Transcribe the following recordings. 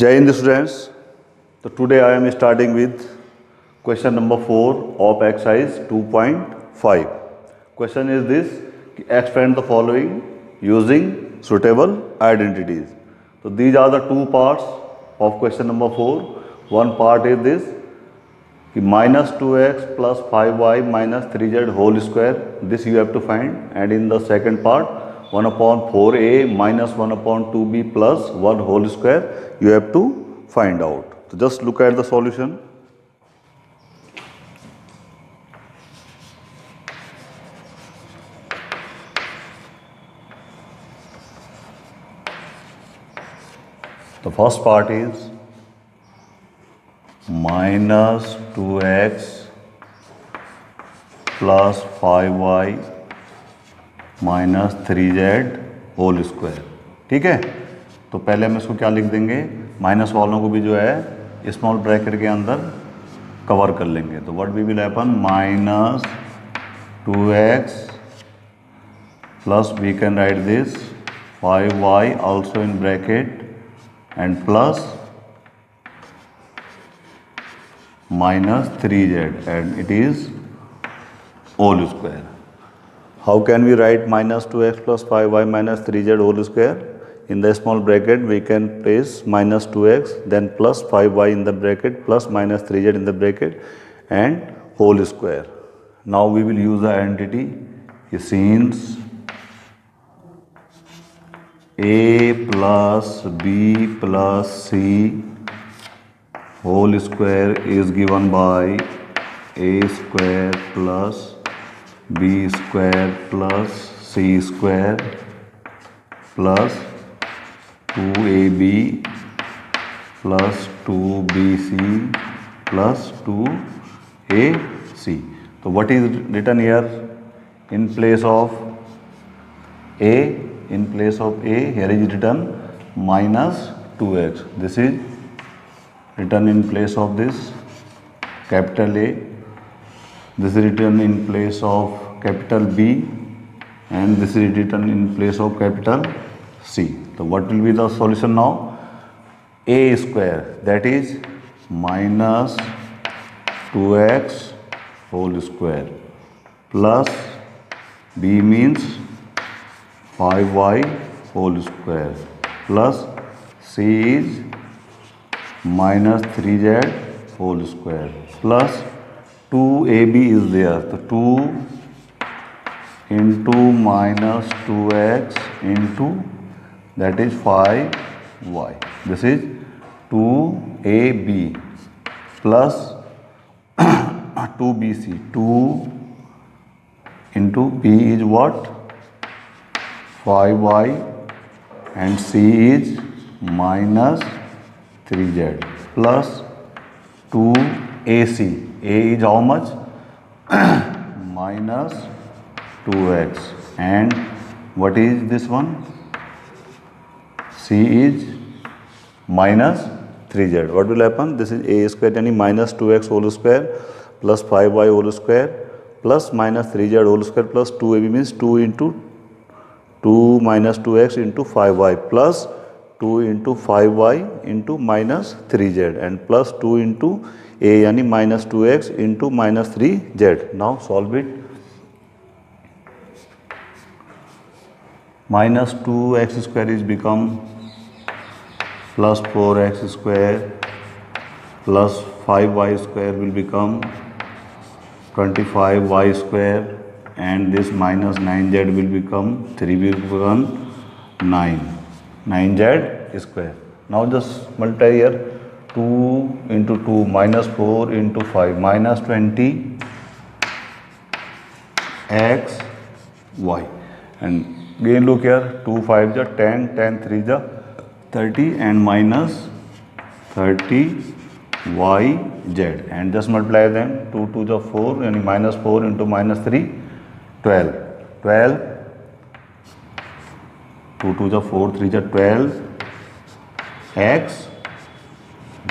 Jai Hind students. So today I am starting with question number 4 of exercise 2.5. Question is this: expand the following using suitable identities. So these are the two parts of question number 4. One part is this कि minus 2x plus 5y minus 3z whole square. This you have to find. And in the second part, 1 upon 4a minus 1 upon 2b plus 1 whole square you have to find out. So just look at the solution. The first part is minus 2x plus 5y minus 3z whole square. ठीक है, तो पहले हम इसको क्या लिख देंगे, minus वालों को भी जो है स्मॉल ब्रैकेट के अंदर कवर कर लेंगे. तो what we will happen, minus 2x plus we can write this 5y also in bracket and plus minus 3z and it is whole square. How can we write minus 2x plus 5y minus 3z whole square? In the small bracket we can place minus 2x then plus 5y in the bracket plus minus 3z in the bracket and whole square. Now we will use the identity since a plus b plus c whole square is given by a square plus b square plus c square plus 2ab plus 2bc plus 2ac. So what is written here in place of a? In place of a, here is written minus 2x. This is written in place of this capital A. This is written in place of capital B and this is written in place of capital C. So what will be the solution now? A square, that is minus 2x whole square plus B means 5y whole square plus C is minus 3z whole square plus 2ab is there. So 2 into minus 2x into that is 5y. This is 2ab plus 2bc. 2 into b is what? 5y and c is minus 3z plus 2ac. A is how much? Minus 2x and what is this one? C is minus 3z. What will happen? This is a square yani minus 2x whole square plus 5y whole square plus minus 3z whole square plus 2ab means 2 into 2 minus 2x into 5y plus 2 into 5y into minus 3z and plus 2 into a yani minus 2x into minus 3z. Now solve it. Minus 2x square is become plus 4x square plus 5y square will become 25y square and this minus 9z will become 3 will become 9z square. Now just multiply here 2 into 2 minus 4 into 5 minus 20 x y and again look here 2 5 ja 10 10 3 ja 30 and minus 30 y z and just multiply them 2 2 ja 4 and minus 4 into minus 3 12 12 2 2 ja 4 3 ja 12 x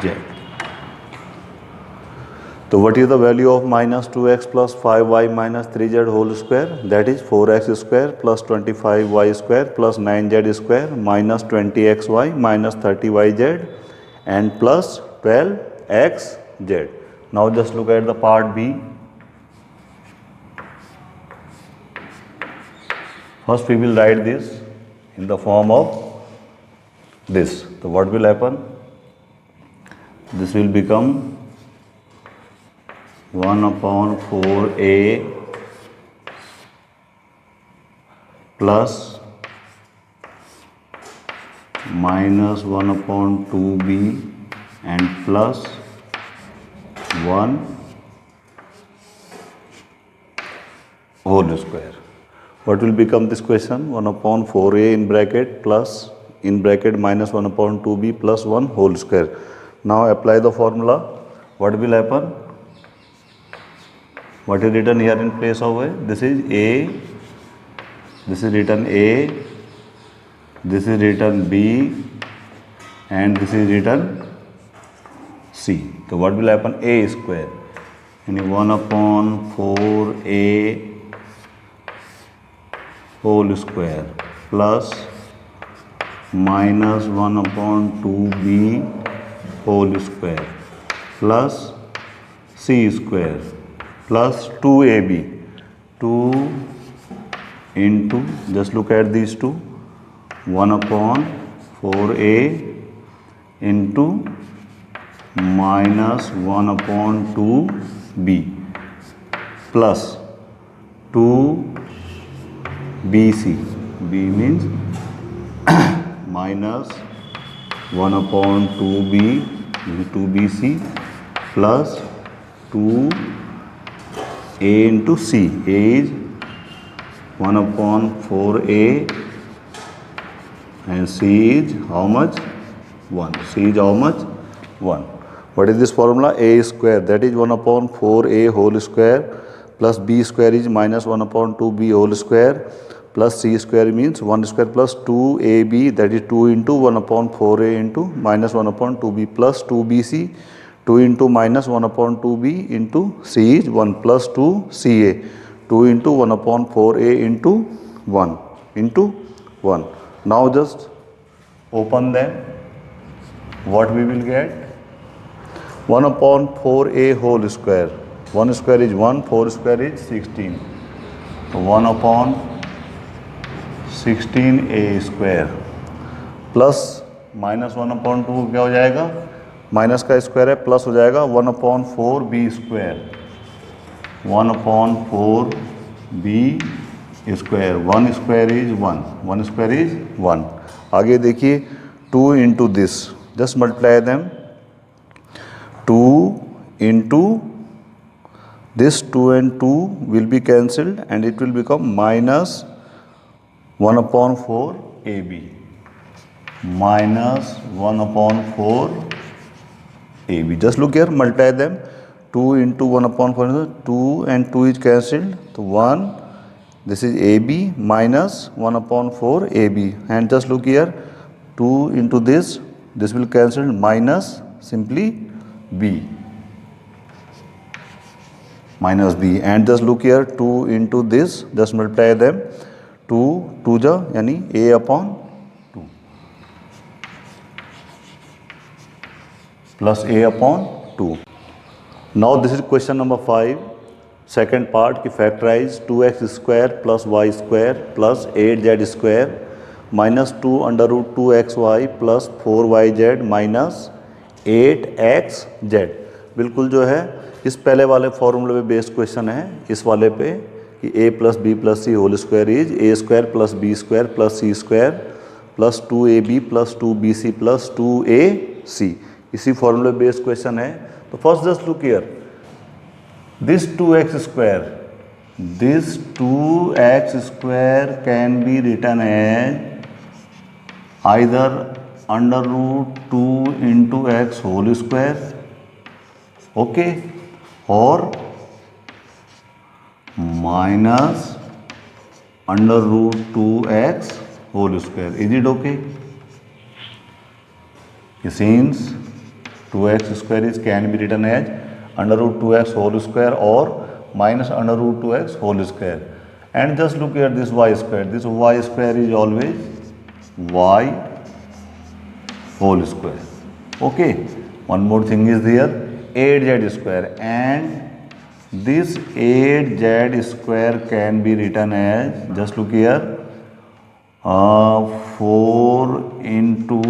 z. So what is the value of minus 2x plus 5y minus 3z whole square? That is 4x square plus 25y square plus 9z square minus 20xy minus 30yz and plus 12xz. Now just look at the part B. First we will write this in the form of this. So what will happen? This will become 1 upon 4a plus minus 1 upon 2b and plus 1 whole square. What will become this question? 1 upon 4a in bracket plus in bracket minus 1 upon 2b plus 1 whole square. Now apply the formula. What will happen? What is written here in place of a? This is a, this is written a, this is written b, and this is written c. So what will happen? A square, and 1 upon 4a whole square plus minus 1 upon 2b whole square plus c square plus 2ab, 2 into, just look at these two, 1 upon 4a into minus 1 upon 2b plus 2bc, b means minus 1 upon 2b, 2bc plus 2a into c. A is 1 upon 4a and c is how much? 1. C is how much? 1. What is this formula? A square, that is 1 upon 4a whole square plus b square is minus 1 upon 2b whole square plus c square means 1 square plus 2ab, that is 2 into 1 upon 4a into minus 1 upon 2b plus 2bc, 2 into minus 1 upon 2b into c is 1 plus 2ca, 2 into 1 upon 4a into 1 into 1. Now just open them. What we will get? 1 upon 4a whole square. 1 square is 1, 4 square is 16. So 1 upon 16a square plus minus 1 upon 2 क्या हो जाएगा? Minus का square है, plus हो जाएगा 1 upon 4 b square, 1 upon 4 b square, 1 square is 1, 1 square is 1. आगे देखिए 2 into this, just multiply them, 2 into this 2 and 2 will be cancelled and it will become minus 1 upon 4 AB, minus 1 upon 4 AB. Just look here, multiply them, 2 into 1 upon 4, 2 and 2 is cancelled, so 1, this is AB minus 1 upon 4 AB, and just look here, 2 into this will cancel, minus simply B, minus b, and just look here, 2 into this, just multiply them, 2 2 जा यानी a upon 2 plus a upon 2. Now this is question number 5, second part की factorize 2x square plus y square plus 8z square minus 2 under root 2xy plus 4yz minus 8xz. बिल्कुल जो है इस पहले वाले फॉर्मूले पे बेस्ड क्वेश्चन है, इस वाले पे कि a plus B plus C whole square is A square plus B square plus C square plus 2ab plus 2bc plus 2ac, इसी फॉर्मूले बेस्ड क्वेश्चन है. तो first just look here, this 2x square can be written as either under root 2 into X whole square, okay, और minus under root 2x whole square. Is it okay? Since 2x square is can be written as under root 2x whole square or minus under root 2x whole square, and just look at this y square. This y square is always y whole square. Okay, one more thing is there, 8z square, and this 8z square can be written as, just look here, 4 into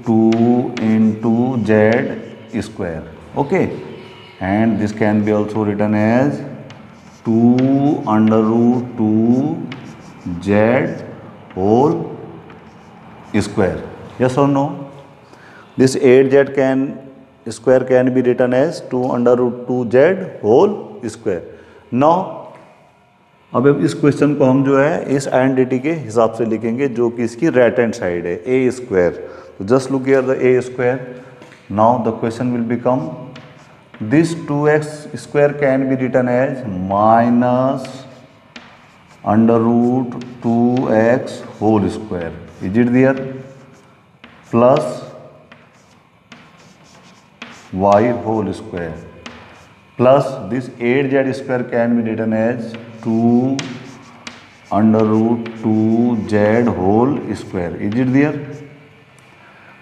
2 into z square. Okay, and this can be also written as 2 under root 2 z whole square. Yes or no? This 8z can square can be written as 2 under root 2z whole square. Now अब इस question को हम जो है इस identity के हिसाब से लिखेंगे जो कि इसकी राइट हैंड साइड है, ए स्क्वायर. तो just look here the a square. Now the question will become this 2x square can be written as minus under root 2x whole square. Is it there? Plus y whole square plus this 8z square can be written as 2 under root 2z whole square. Is it there?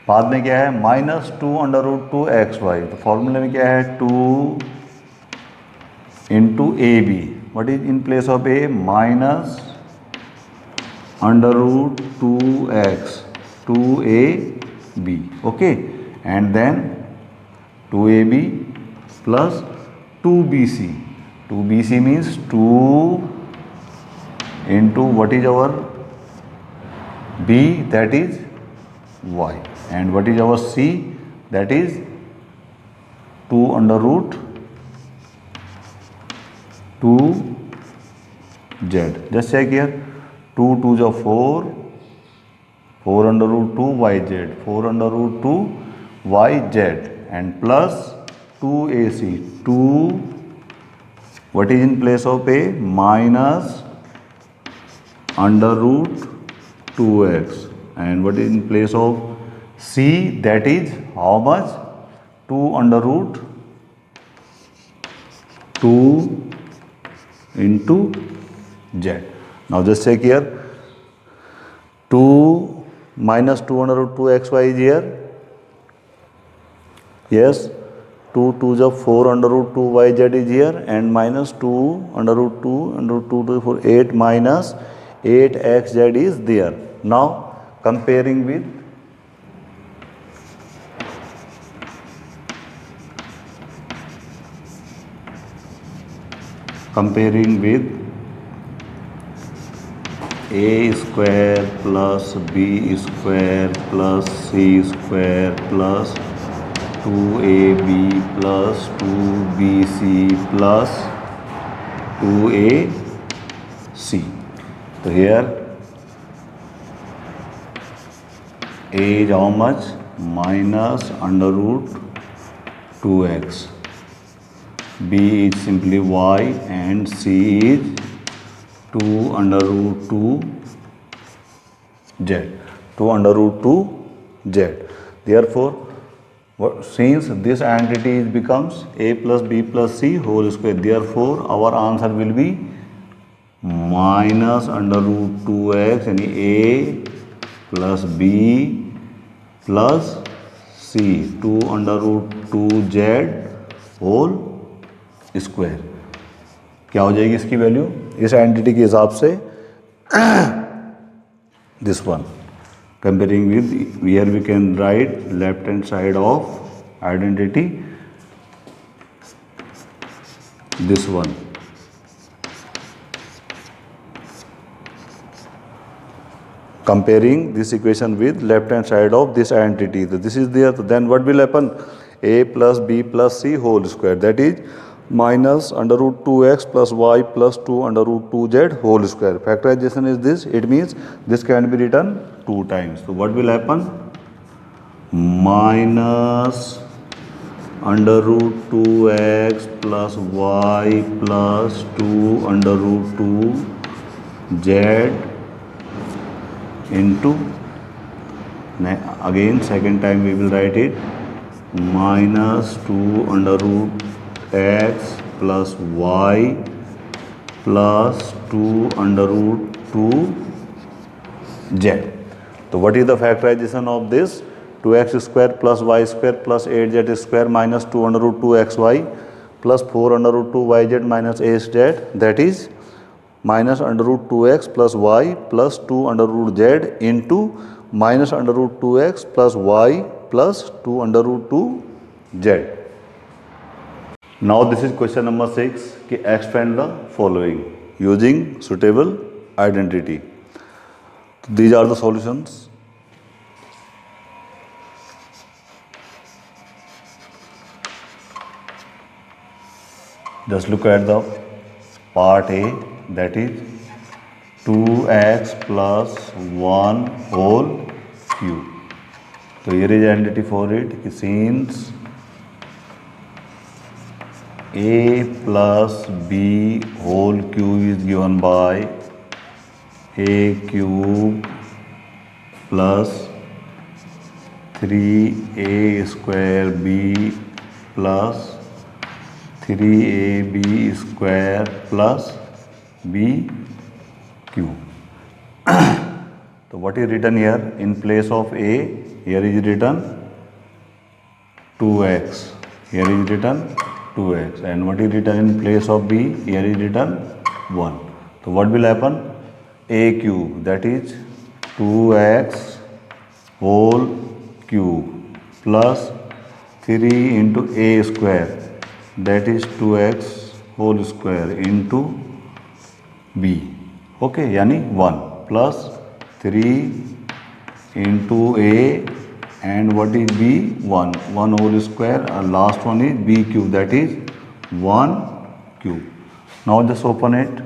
बाद में क्या है? Minus 2 under root 2 x y. तो फॉर्मूले में क्या है? 2 into a b. What is in place of a? Minus under root 2x 2ab. Okay, and then 2ab plus 2bc. 2bc means 2 into what is our b, that is y, and what is our c, that is 2 under root 2z. Just check here, 2 2 is 4, 4 under root 2 yz, 4 under root 2 yz, and plus 2ac, 2 what is in place of a? Minus under root 2x, and what is in place of c, that is how much? 2 under root 2 into z. Now just check here, 2 minus 2 under root 2xy is here. Yes, 2 2 is 4 under root 2 yz is here, and minus 2 under root 2 under root 2 to 4, 8 minus 8xz is there. Now comparing with a square plus b square plus c square plus 2ab plus 2bc plus 2ac. So here a is how much? Minus under root 2x, b is simply y, and c is 2 under root 2z, 2 under root 2z. Therefore, since this identity becomes a plus b plus c whole square, therefore our answer will be minus under root 2x, यानी a plus b plus c, 2 under root 2z whole square. क्या हो जाएगी इसकी value इस identity के हिसाब से? This one. Comparing with, here we can write left hand side of identity, this one. Comparing this equation with left hand side of this identity. So this is there. So then what will happen? A plus b plus c whole square, that is minus under root 2x plus y plus 2 under root 2z whole square. Factorization is this. It means this can be written 2 times. So what will happen? Minus under root 2x plus y plus 2 under root 2z into, again second time we will write it, minus 2 under root x plus y plus 2 under root 2z. So what is the factorization of this? 2x square plus y square plus 8z square minus 2 under root 2xy plus 4 under root 2yz minus 8z, that is minus under root 2x plus y plus 2 under root z into minus under root 2x plus y plus 2 under root 2z. Now this is question number 6 कि expand the following using suitable identity. These are the solutions. Just look at the part A, that is 2x plus 1 whole cube. So here is identity for it. Since a plus b whole cube is given by a cube plus 3a square b plus 3ab square plus b cube. So what is written here? In place of a, here is written 2x, here is written 2x, and what is written in place of b? Here is written 1. So what will happen? A cube, that is 2x whole cube plus 3 into a square, that is 2x whole square into b. Okay, यानी 1 plus 3 into a and what is b? 1 whole square, and last one is b cube, that is 1 cube. Now just open it.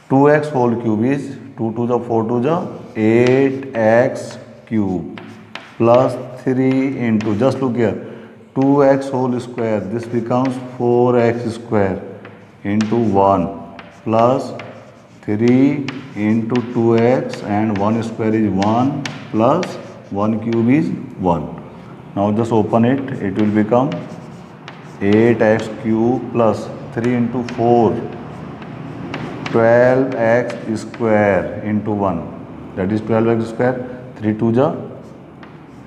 2x whole cube is 2 to the 4 to the 8x cube plus 3 into, just look here, 2x whole square, this becomes 4x square into 1 plus 3 into 2x and 1 square is 1 plus 1 cube is 1. Now just open it, it will become 8x cube plus 3 into 4, 12x square into 1, that is 12x square, 3 to the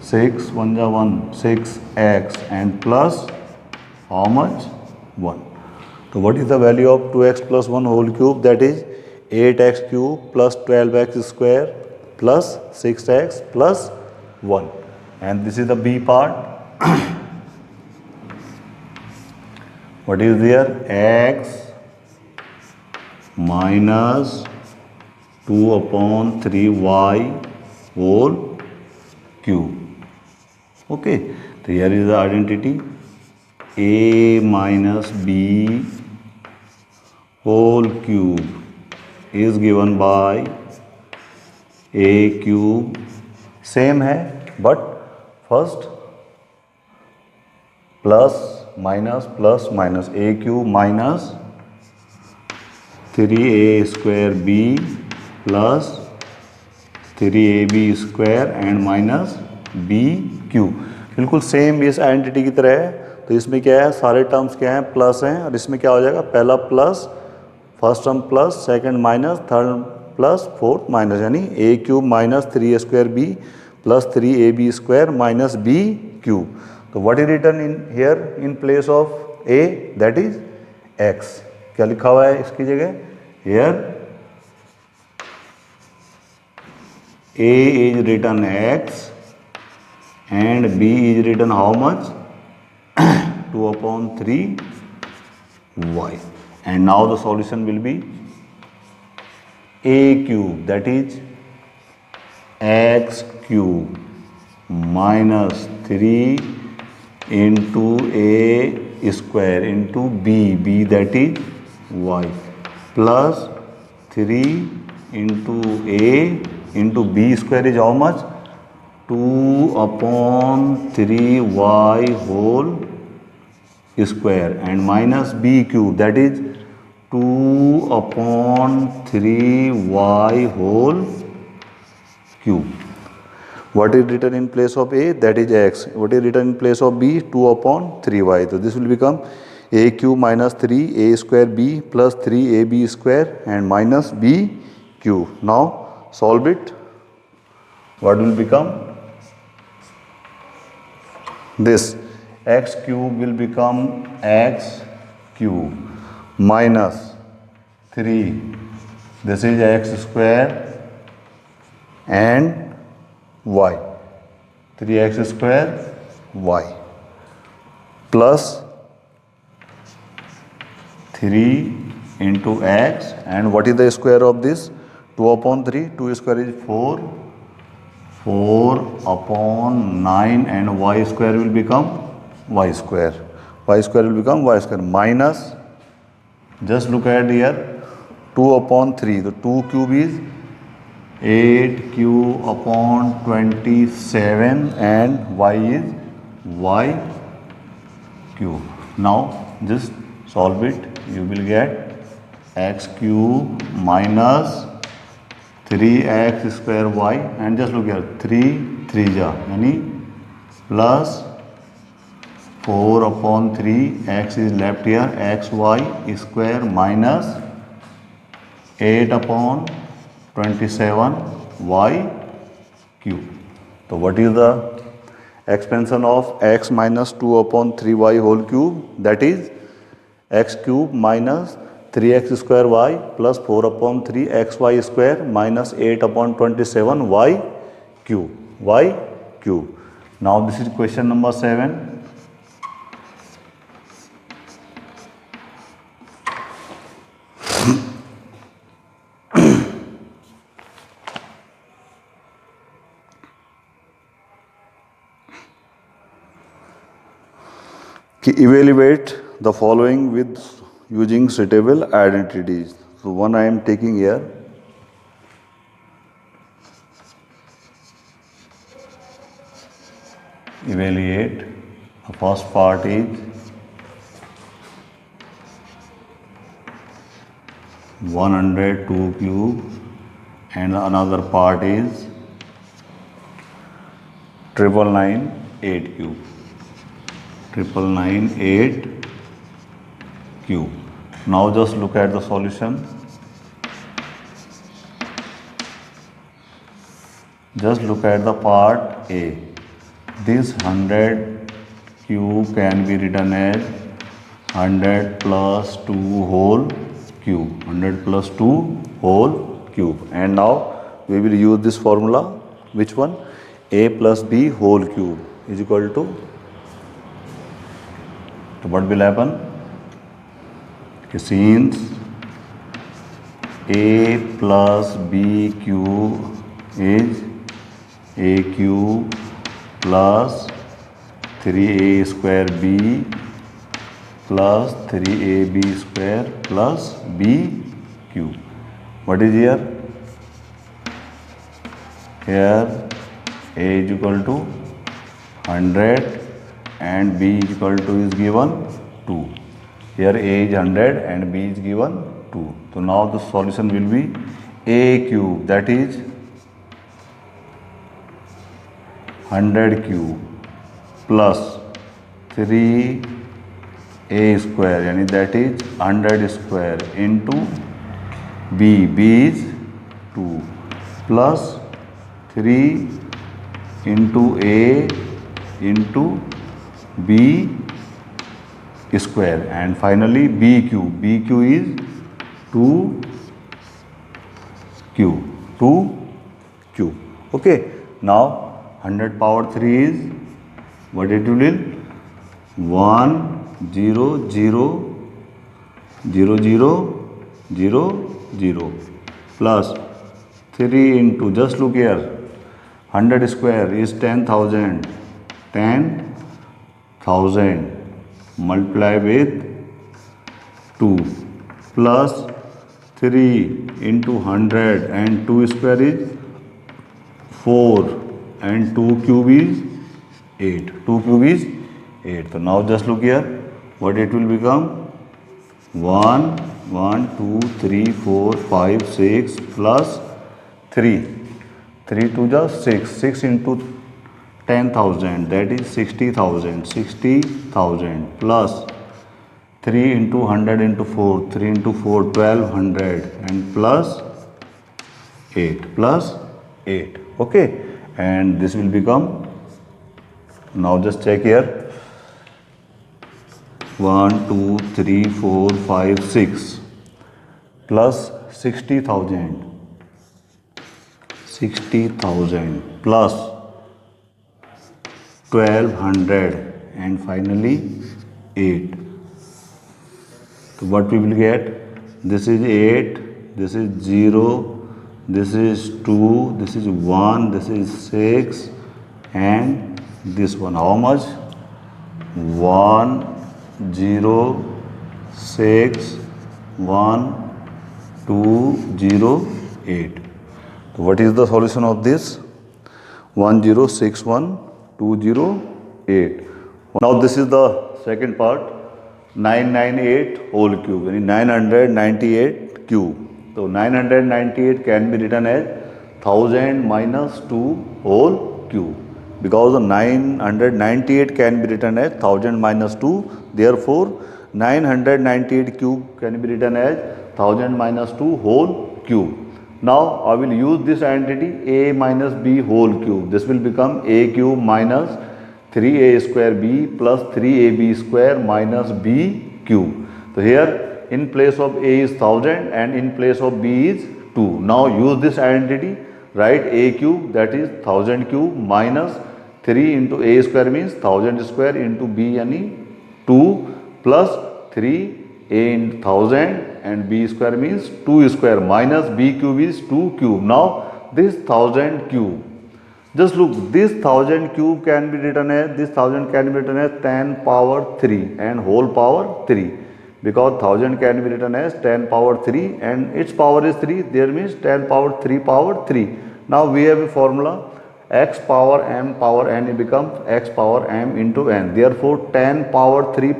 6, 1 ja 1, 6x and plus how much? 1. So what is the value of 2x plus 1 whole cube? That is 8x cube plus 12x square plus 6x plus 1. And this is the b part. What is there? X minus 2 upon 3y whole cube. Okay, so here is the identity. A minus b whole cube is given by a cube. Same है, but first plus minus a cube minus 3a square b plus 3ab square and minus b cube. बिल्कुल same इस identity की तरह है. तो इसमें क्या है, सारे टर्म्स क्या हैं, प्लस हैं, और इसमें क्या हो जाएगा, पहला plus, first term plus, second minus, third plus, fourth minus, यानी A cube minus 3a square B plus 3ab square minus b cube. तो what is written in here in place of a? That is x. क्या लिखा हुआ है इसकी जगह? Here a is written x and b is written how much? 2 upon 3y. And now the solution will be a cube, that is x cube minus 3 into a square into b that is y plus 3 into a into b square is how much? 2 upon 3y whole square and minus b cube, that is 2 upon 3y whole cube. What is written in place of a? That is x. What is written in place of b? 2 upon 3y. So this will become a cube minus 3a square b plus 3ab square and minus b cube. Now solve it. What will become? this x cube will become x cube minus 3. This is x square and y. 3x square y plus 3 into x, and what is the square of this? 2 upon 3. 2 square is 4. 4 upon 9, and y square will become y square. Y square will become y square minus, just look at here, 2 upon 3. The 2 cube is 8 cube upon 27, and y is y cube. Now just solve it. You will get x cube minus 3x square y, and just look here, 3 3 ja यानी plus 4 upon 3, x is left here, x y square minus 8 upon 27 y cube. So what is the expansion of x minus 2 upon 3y whole cube? That is x cube minus 3x square y plus 4 upon 3 xy square minus 8 upon 27 y cube. Y cube. Now this is question number 7. Evaluate the following with using suitable identities. So one I am taking here. Evaluate. The first part is 102 cube, and another part is 999 cube. 999 cube. Now just look at the solution. Just look at the part A. This 100 cube can be written as 100 plus 2 whole cube. 100 plus 2 whole cube. And now we will use this formula. Which one? A plus B whole cube is equal to. So what will happen? Since a plus b cube is a cube plus 3a square b plus 3ab square plus b cube. What is here? Here a is equal to 100 and b is equal to is given 2. Here a is 100 and b is given 2. So now the solution will be a cube, that is 100 cube plus 3a square, yani that is 100 square into b is 2 plus 3 into a into b square, and finally b cube. B cube is 2 cube. Okay. Now 100 power 3 is what it will? 1 0 0 0 0 0 0 plus 3 into, just look here, 100 square is 10,000. 10,000 multiply with 2 plus 3 into 100, and 2 square is 4 and 2 cube is 8. 2 cube is 8. So now just look here, what it will become? 1 1 2 3 4 5 6 plus 3 3 to the 6 6 into 10,000, that is 60,000. 60,000 plus 3 into 100 into 4, 3 into 4 1200, and plus 8 plus 8. Okay, and this will become Now just check here. 1, 2, 3, 4, 5, 6 plus 60,000. 60,000 plus 1200 and finally 8. So what we will get? This is 8, this is 0, this is 2, this is 1, this is 6 and this one. How much? 1, 0, 6, 1, 2, 0, 8. So what is the solution of this? 1061208. Now this is the second part. 998 whole cube, यानी 998 cube. So 998 can be written as 1000 minus 2 whole cube, because the 998 can be written as 1000 minus 2. Therefore 998 cube can be written as 1000 minus 2 whole cube. Now I will use this identity a minus b whole cube. This will become a cube minus 3a square b plus 3ab square minus b cube. So here in place of a is 1000 and in place of b is 2. Now use this identity, write a cube, that is 1000 cube, minus 3 into a square means 1000 square into b yani 2 plus 3 a into 1000 and b square means 2 square minus b cube is 2 cube. Now this 1000 cube, just look, this 1000 cube can be written as, this 1000 can be written as 10 power 3 and whole power 3, because 1000 can be written as 10 power 3 and its power is 3, there means 10 power 3 power 3. Now we have a formula, x power m becomes x power m into n. Therefore 10 power 3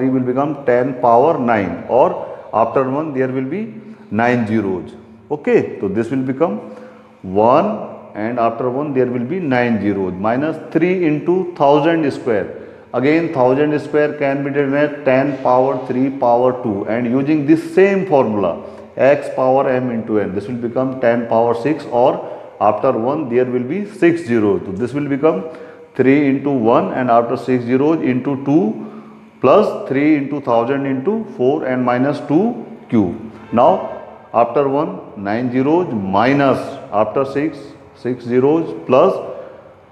will become 10 power 9, or after 1 there will be 9 zeros. Okay, so this will become 1 and after 1 there will be 9 zeros, minus 3 into 1000 square. Again 1000 square can be written as 10 power 3 power 2, and using this same formula x power m into n, this will become 10 power 6, or after 1 there will be 6 zeros. So this will become 3 into 1 and after 6 zeros into 2 plus 3 into 1000 into 4 and minus 2 cube. Now after 1 9 zeros minus after 6 zeros plus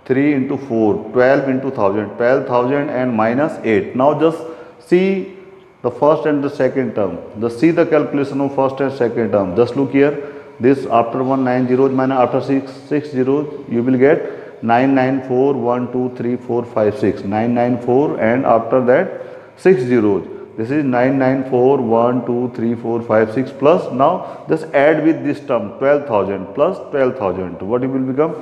3 into 4 12 into 1000 12,000 and minus 8. Now just see the first and the second term. Just see the calculation of first and second term. Just look here. This after 1 9 zeros minus after 6 zeros, you will get 994 1 2 3 4 5 6 994 and after that 6 zeros. This is 994 1 2 3 4 5 6 plus, now just add with this term 12,000 plus 12,000. What it will become?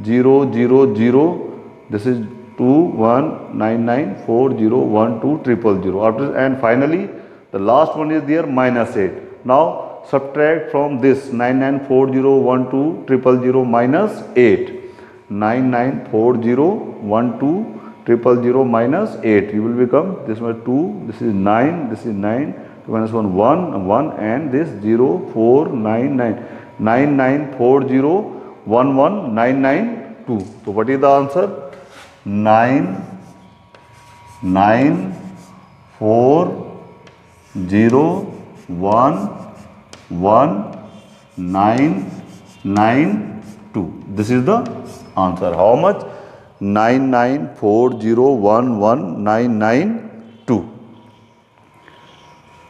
0 0 0. This is 2 1 9 9 4 0 1 2 0 0 after, and finally the last one is there minus 8. Now subtract from this 994012 000 minus 8. 994012 000 minus 8. You will become, this one 2, this is 9, this is 9, 2 minus 1 1 and this 0 4 9 9 9940 11 992. So what is the answer? 9 9 4 0 1 1 9 9 2. This is the answer. How much? 9940119992.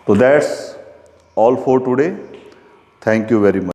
So that's all for today. Thank you very much.